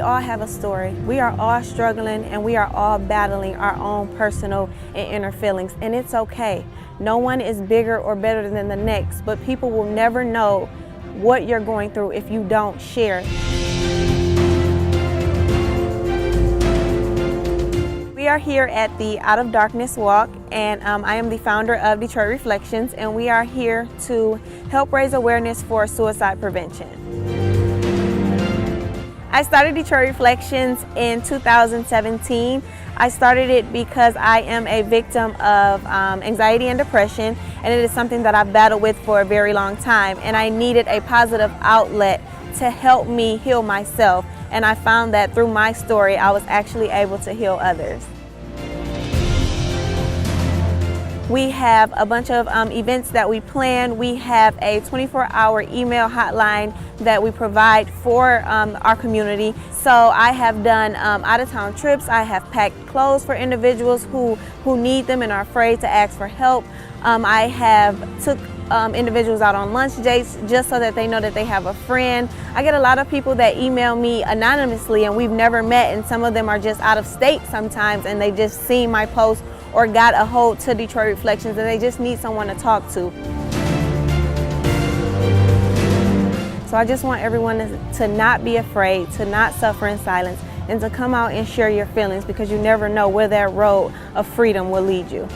We all have a story. We are all struggling and we are all battling our own personal and inner feelings, and it's okay. No one is bigger or better than the next, but people will never know what you're going through if you don't share. We are here at the Out of Darkness Walk, and I am the founder of Detroit Reflections, and we are here to help raise awareness for suicide prevention. I started Detroit Reflections in 2017. I started it because I am a victim of anxiety and depression, and it is something that I've battled with for a very long time, and I needed a positive outlet to help me heal myself, and I found that through my story I was actually able to heal others. We have a bunch of events that we plan. We have a 24-hour email hotline that we provide for our community. So I have done out-of-town trips. I have packed clothes for individuals who need them and are afraid to ask for help. I have took individuals out on lunch dates just so that they know that they have a friend. I get a lot of people that email me anonymously and we've never met, and some of them are just out of state sometimes, and they just seen my post or got a hold to Detroit Reflections and they just need someone to talk to. So I just want everyone to not be afraid, to not suffer in silence, and to come out and share your feelings, because you never know where that road of freedom will lead you.